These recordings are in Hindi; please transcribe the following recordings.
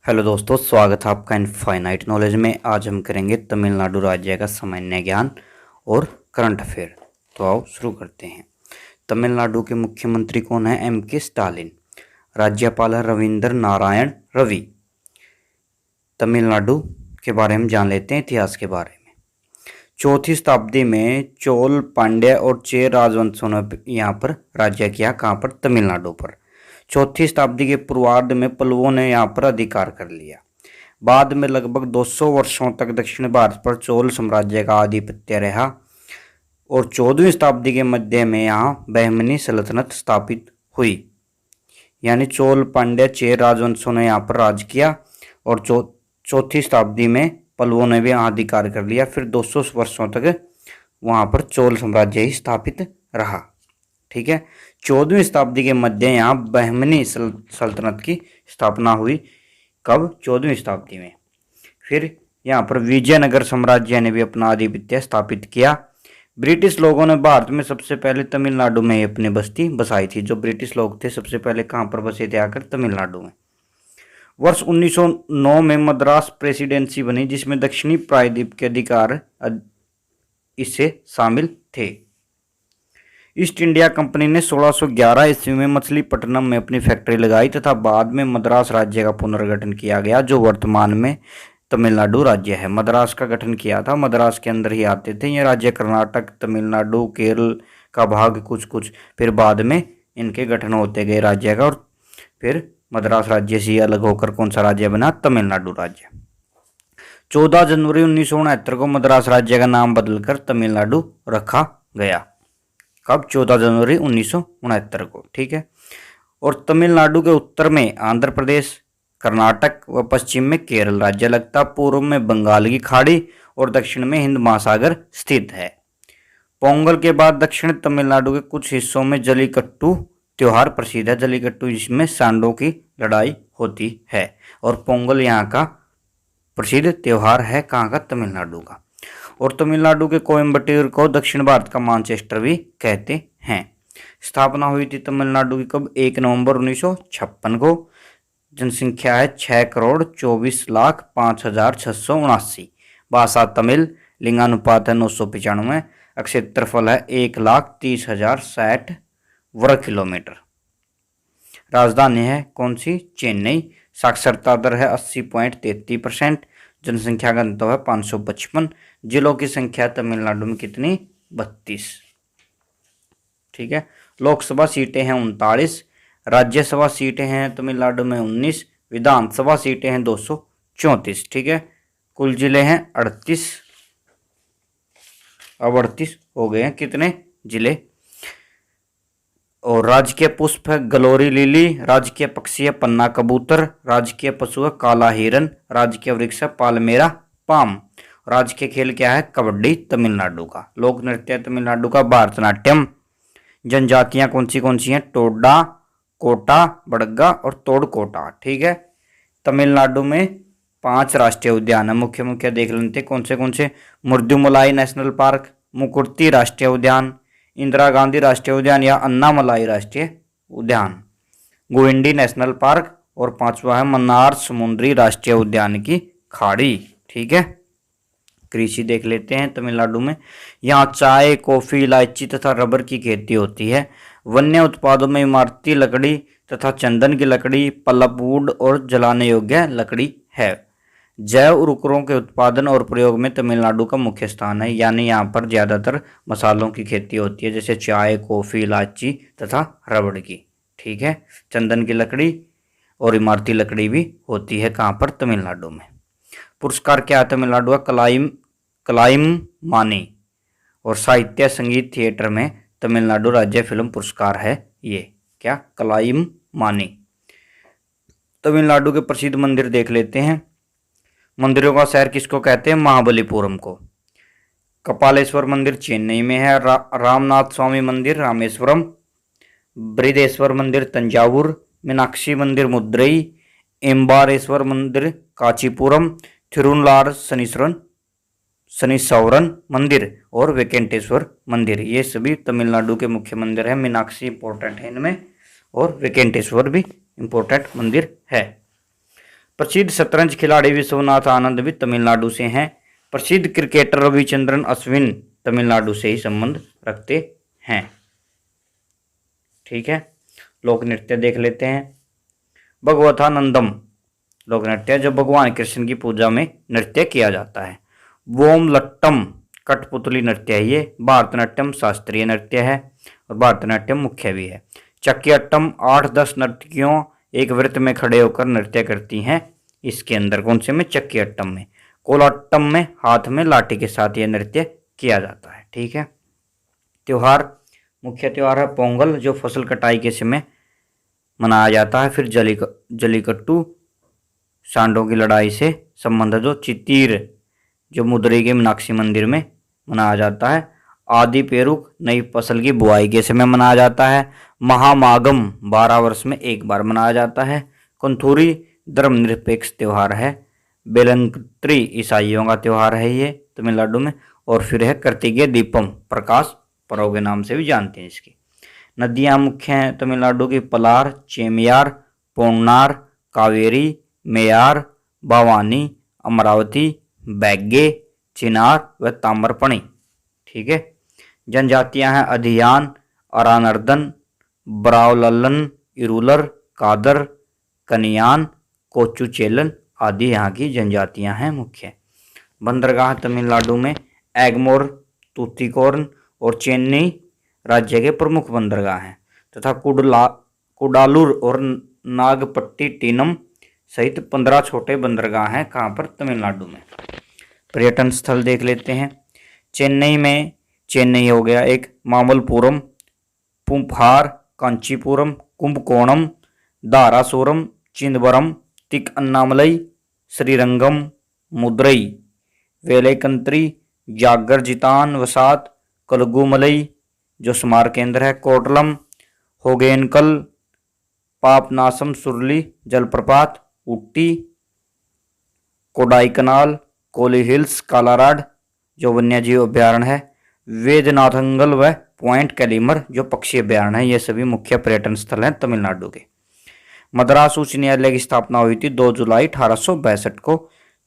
हेलो दोस्तों, स्वागत है आपका इनफाइनाइट नॉलेज में। आज हम करेंगे तमिलनाडु राज्य का सामान्य ज्ञान और करंट अफेयर। तो आओ शुरू करते हैं। तमिलनाडु के मुख्यमंत्री कौन है? M.K. स्टालिन। राज्यपाल है रविंद्र नारायण रवि। तमिलनाडु के बारे में जान लेते हैं, इतिहास के बारे में। चौथी शताब्दी में चोल, पांड्य और चेर राजवंशों ने यहाँ पर राज्य किया। कहाँ पर? तमिलनाडु पर। चौथी शताब्दी के पूर्वार्ध में पल्लवों ने यहाँ पर अधिकार कर लिया। बाद में लगभग 200 वर्षों तक दक्षिण भारत पर चोल साम्राज्य का आधिपत्य रहा और 14वीं शताब्दी के मध्य में यहाँ बहमनी सल्तनत स्थापित हुई। यानी चोल, पांड्य, चेर राजवंशों ने यहाँ पर राज किया और चौथी शताब्दी में पल्लवों ने भी यहाँ अधिकार कर लिया। फिर 200 वर्षों तक वहाँ पर चोल साम्राज्य ही स्थापित रहा। ठीक है। 14वीं शताब्दी के मध्य यहाँ बहमनी सल्तनत की स्थापना हुई। कब? 14वीं शताब्दी में। फिर यहाँ पर विजयनगर साम्राज्य ने भी अपना आधिपत्य स्थापित किया। ब्रिटिश लोगों ने भारत में सबसे पहले तमिलनाडु में अपनी बस्ती बसाई थी। जो ब्रिटिश लोग थे सबसे पहले कहाँ पर बसे थे? आकर तमिलनाडु में। वर्ष 1909 में मद्रास प्रेसिडेंसी बनी, जिसमें दक्षिणी प्रायद्वीप के अधिकार इससे शामिल थे। ईस्ट इंडिया कंपनी ने 1611 ईस्वी में मछलीपट्टनम में अपनी फैक्ट्री लगाई तथा बाद में मद्रास राज्य का पुनर्गठन किया गया, जो वर्तमान में तमिलनाडु राज्य है। मद्रास का गठन किया था, मद्रास के अंदर ही आते थे ये राज्य। कर्नाटक, तमिलनाडु, केरल का भाग कुछ कुछ, फिर बाद में इनके गठन होते गए राज्य का, और फिर मद्रास राज्य से अलग होकर कौन सा राज्य बना? तमिलनाडु राज्य। 14 जनवरी 1969 को मद्रास राज्य का नाम बदलकर तमिलनाडु रखा गया। कब? 14 जनवरी 1969 को। ठीक है। और तमिलनाडु के उत्तर में आंध्र प्रदेश, कर्नाटक व पश्चिम में केरल राज्य लगता। पूर्व में बंगाल की खाड़ी और दक्षिण में हिंद महासागर स्थित है। पोंगल के बाद दक्षिण तमिलनाडु के कुछ हिस्सों में जल्लीकट्टू त्योहार प्रसिद्ध है। जल्लीकट्टू जिसमें सांडों की लड़ाई होती है, और पोंगल यहाँ का प्रसिद्ध त्योहार है। कहाँ का? तमिलनाडु का। और तमिलनाडु के कोयम्बटूर को दक्षिण भारत का मानचेस्टर भी कहते हैं। स्थापना हुई थी तमिलनाडु की कब? 1 नवंबर 1956 को। जनसंख्या है 6,24,05,679। भाषा तमिल। लिंगानुपात है 995। क्षेत्रफल है 1,30,060 वर्ग किलोमीटर। राजधानी है कौन सी? चेन्नई। साक्षरता दर है 80.33%। जनसंख्या घनत्व है 555। जिलों की संख्या तमिलनाडु में कितनी? 32। ठीक है। लोकसभा सीटें हैं 39। राज्यसभा सीटें हैं तमिलनाडु में 19। विधानसभा सीटें हैं 234। ठीक है। कुल जिले हैं 38। अब 38 हो गए हैं कितने जिले। और राजकीय पुष्प है गलोरी लिली। राजकीय पक्षी है पन्ना कबूतर। राजकीय पशु है काला हिरन। राजकीय वृक्ष है पालमेरा पाम। राजकीय खेल क्या है? कबड्डी तमिलनाडु का। लोक नृत्य तमिलनाडु का भारतनाट्यम। जनजातियां कौन सी हैं? टोडा, कोटा, बड़गा और तोड़कोटा। ठीक है। तमिलनाडु में 5 राष्ट्रीय उद्यान है। मुख्य मुख्य देख लेते कौन से। मुर्दुमलाई नेशनल पार्क, मुकुर्ती राष्ट्रीय उद्यान, इंदिरा गांधी राष्ट्रीय उद्यान या अन्नामलाई राष्ट्रीय उद्यान, गोविंडी नेशनल पार्क, और 5वां है मन्नार समुद्री राष्ट्रीय उद्यान की खाड़ी। ठीक है। कृषि देख लेते हैं तमिलनाडु में। यहाँ चाय, कॉफी, इलायची तथा रबर की खेती होती है। वन्य उत्पादों में इमारती लकड़ी तथा चंदन की लकड़ी, पल्पवुड और जलाने योग्य लकड़ी है। जैव उर्वरकों के उत्पादन और प्रयोग में तमिलनाडु का मुख्य स्थान है। यानी यहाँ पर ज़्यादातर मसालों की खेती होती है, जैसे चाय, कॉफ़ी, इलायची तथा रबड़ की। ठीक है। चंदन की लकड़ी और इमारती लकड़ी भी होती है। कहाँ पर? तमिलनाडु में। पुरस्कार क्या है तमिलनाडु का? कलाइम मानी। और साहित्य, संगीत, थिएटर में तमिलनाडु राज्य फिल्म पुरस्कार है ये। क्या? कलाइम मानी। तमिलनाडु के प्रसिद्ध मंदिर देख लेते हैं। मंदिरों का शहर किसको कहते हैं? महाबलीपुरम को। कपालेश्वर मंदिर चेन्नई में है। रामनाथ स्वामी मंदिर रामेश्वरम। बृहदेश्वर मंदिर तंजावुर। मीनाक्षी मंदिर मदुरई। एम्बारेश्वर मंदिर कांचीपुरम। थिरुनलार शनीश्वरन मंदिर और वेंकटेश्वर मंदिर, ये सभी तमिलनाडु के मुख्य मंदिर हैं। मीनाक्षी इंपॉर्टेंट है इनमें, और वेंकटेश्वर भी इंपॉर्टेंट मंदिर है। प्रसिद्ध शतरंज खिलाड़ी विश्वनाथ आनंद भी तमिलनाडु से हैं। प्रसिद्ध क्रिकेटर रविचंद्रन अश्विन तमिलनाडु से ही संबंध रखते हैं। ठीक है, लोक नृत्य देख लेते हैं। भगवथानंदम लोक नृत्य जो भगवान कृष्ण की पूजा में नृत्य किया जाता है। बोमलट्टम कठपुतली नृत्य है ये। भारतनाट्यम शास्त्रीय नृत्य है और भारतनाट्यम मुख्य भी है। चक्कियट्टम 8-10 नर्तकियों एक वृत्त में खड़े होकर नृत्य करती हैं। इसके अंदर कौन से में? चक्कियट्टम में। कोलाट्टम में हाथ में लाठी के साथ यह नृत्य किया जाता है। ठीक है, त्योहार मुख्य त्योहार है पोंगल जो फसल कटाई के समय मनाया जाता है। फिर जलीकट्टू सांडों की लड़ाई से संबंधित जो चित्तीर जो मदुरई के मीनाक्षी मंदिर में मनाया जाता है। आदि पेरुक नई फसल की बुआई के समय मनाया जाता है। महामागम 12 वर्ष में एक बार मनाया जाता है। कुंथुरी धर्मनिरपेक्ष त्योहार है। बेलंत्री ईसाइयों का त्योहार है ये तमिलनाडु में। और फिर है कार्तिकेय दीपम प्रकाश पर्व के नाम से भी जानते हैं इसकी। नदियां मुख्य हैं तमिलनाडु की पलार, चेमियार, पोन्नार, कावेरी, मेयार, भवानी, अमरावती, बैगे, चिनार व ताम्रपणी। ठीक है, जनजातियां हैं अधियान, अरानर्दन, ब्रावललन, इरूलर, कादर, कनियान, कोचुचेलन आदि यहाँ की जनजातियां हैं मुख्य। बंदरगाह तमिलनाडु में एगमोर, तूतीकोर्न और चेन्नई राज्य के प्रमुख बंदरगाह हैं तथा कुडालूर और नागपट्टिनम सहित 15 छोटे बंदरगाह हैं। कहाँ पर? तमिलनाडु में। पर्यटन स्थल देख लेते हैं। चेन्नई में चेन्नई हो गया एक, मामल्लपुरम, पुंफार, कांचीपुरम, कुंभकोणम, धारासुरम, चिदंबरम, तिरुअन्नामलई, श्रीरंगम, मदुरई, वेलंकत्री, जागरजितान वसात, कलगुमलई जो स्मारक केंद्र है, कोर्टलम, होगेनकल, पापनासम सुरली जलप्रपात, ऊटी, कोडाईकनाल, कोली हिल्स, कालाराड जो वन्यजीव अभ्यारण्य है, वेदनाथंगल व पॉइंट कैलीमर जो पक्षी अभ्यारण्य है। ये सभी मुख्य पर्यटन स्थल हैं तमिलनाडु के। मद्रास उच्च न्यायालय की स्थापना हुई थी 2 जुलाई 1862 को।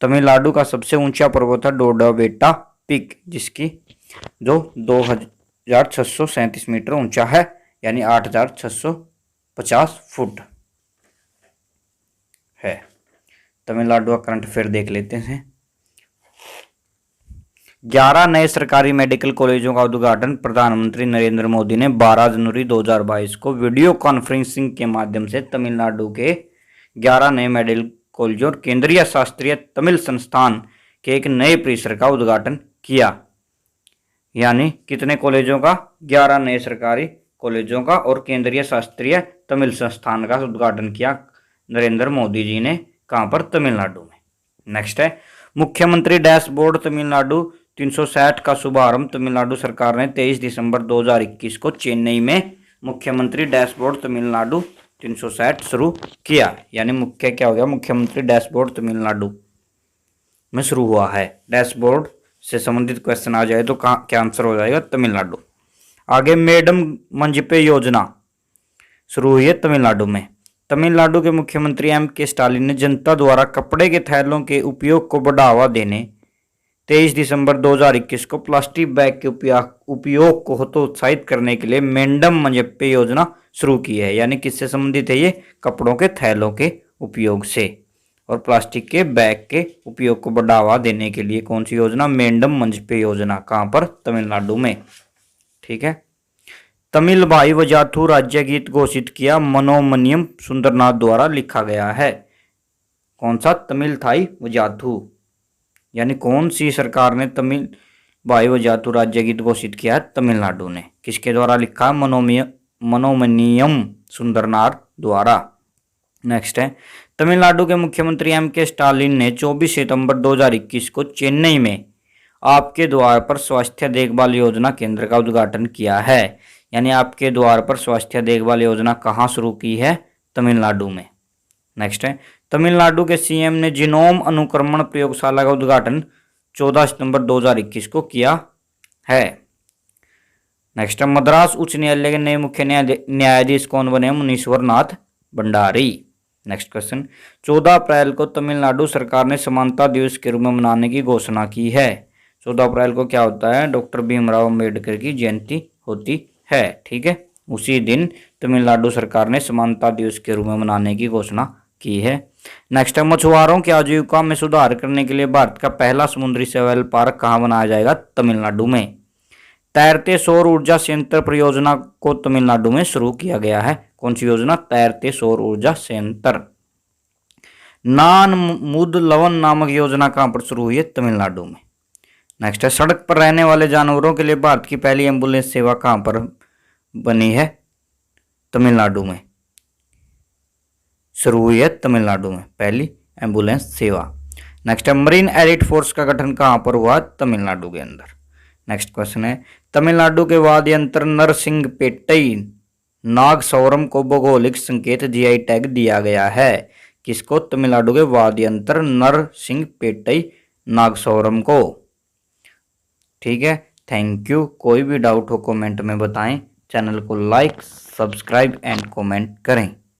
तमिलनाडु का सबसे ऊंचा पर्वत है डोडाबेट्टा पीक जिसकी जो 2637 मीटर ऊंचा है यानी 8650 फुट है। तमिलनाडु का करंट अफेयर देख लेते हैं। 11 नए सरकारी मेडिकल कॉलेजों का उद्घाटन प्रधानमंत्री नरेंद्र मोदी ने 12 जनवरी 2022 को वीडियो कॉन्फ्रेंसिंग के माध्यम से तमिलनाडु के 11 नए मेडिकल कॉलेजों और केंद्रीय शास्त्रीय तमिल संस्थान के एक नए परिसर का उद्घाटन किया। यानी कितने कॉलेजों का? 11 नए सरकारी कॉलेजों का और केंद्रीय शास्त्रीय तमिल संस्थान का उद्घाटन किया नरेंद्र मोदी जी ने। कहाँ पर? तमिलनाडु में। नेक्स्ट है मुख्यमंत्री डैशबोर्ड तमिलनाडु 360 का शुभारंभ तमिलनाडु सरकार ने 23 दिसंबर 2021 को चेन्नई में मुख्यमंत्री डैशबोर्ड तमिलनाडु 360 शुरू किया। यानी मुख्य क्या हो गया? मुख्यमंत्री डैशबोर्ड तमिलनाडु में शुरू हुआ है। डैशबोर्ड से संबंधित क्वेश्चन आ जाए तो क्या आंसर हो जाएगा? तमिलनाडु। आगे मैडम मंजपे योजना शुरू हुई है तमिलनाडु में। तमिलनाडु के मुख्यमंत्री M.K. स्टालिन ने जनता द्वारा कपड़े के थैलों के उपयोग को बढ़ावा देने 23 दिसंबर 2021 को प्लास्टिक बैग के उपयोग को हतोत्साहित करने के लिए मैडम मंजप्पे योजना शुरू की है। यानी किससे संबंधित है ये? कपड़ों के थैलों के उपयोग से और प्लास्टिक के बैग के उपयोग को बढ़ावा देने के लिए कौन सी योजना? मैडम मंजप्पे योजना। कहाँ पर? तमिलनाडु में। ठीक है, तमिल भाई वजाथू राज्य गीत घोषित किया मनोमनियम सुंदरनाथ द्वारा लिखा गया है। कौन सा? तमिल थाई वजाथू। यानी कौन सी सरकार ने तमिल भाई वजाथू राज्य गीत घोषित किया है? तमिलनाडु ने। किसके द्वारा लिखा है? मनोमनियम सुंदरनाथ द्वारा। नेक्स्ट है तमिलनाडु के मुख्यमंत्री M.K. स्टालिन ने 24 सितंबर 2021 को चेन्नई में आपके द्वार पर स्वास्थ्य देखभाल योजना केंद्र का उद्घाटन किया है। यानी आपके द्वार पर स्वास्थ्य देखभाल योजना कहाँ शुरू की है? तमिलनाडु में। नेक्स्ट है तमिलनाडु के सीएम ने जीनोम अनुक्रमण प्रयोगशाला का उद्घाटन 14 सितंबर 2021 को किया है। नेक्स्ट है मद्रास उच्च न्यायालय के नए मुख्य न्यायाधीश कौन बने? मुनीश्वर नाथ भंडारी। नेक्स्ट क्वेश्चन, 14 अप्रैल को तमिलनाडु सरकार ने समानता दिवस के रूप में मनाने की घोषणा की है। 14 अप्रैल को क्या होता है, डॉक्टर भीमराव अंबेडकर की जयंती होती है। ठीक है, उसी दिन तमिलनाडु सरकार ने समानता दिवस के रूप में मनाने की घोषणा की है। नेक्स्ट है, मछुआरों की आजीविका में सुधार करने के लिए भारत का पहला समुद्री सेवाल पार्क कहाँ बनाया जाएगा, तमिलनाडु में। तैरते सौर ऊर्जा संयंत्र परियोजना को तमिलनाडु में शुरू किया गया है। कौन सी योजना, तैरते सौर ऊर्जा संयंत्र। नान मुद लवन नामक योजना कहां पर शुरू हुई है, तमिलनाडु में। नेक्स्ट है, सड़क पर रहने वाले जानवरों के लिए भारत की पहली एम्बुलेंस सेवा कहां पर बनी है, तमिलनाडु में शुरू हुई है, तमिलनाडु में पहली एम्बुलेंस सेवा। नेक्स्ट है, मरीन एलिट फोर्स का गठन कहां पर हुआ, तमिलनाडु के अंदर। नेक्स्ट क्वेश्चन है, तमिलनाडु के वाद्य यंत्र नरसिंहपेट्टई नागसौरम को भौगोलिक संकेत जीआई टैग दिया गया है। किसको, तमिलनाडु के वाद्य यंत्र नरसिंहपेट्टई नागसौरम को। ठीक है, थैंक यू। कोई भी डाउट हो कमेंट में बताएं। चैनल को लाइक, सब्सक्राइब एंड कमेंट करें।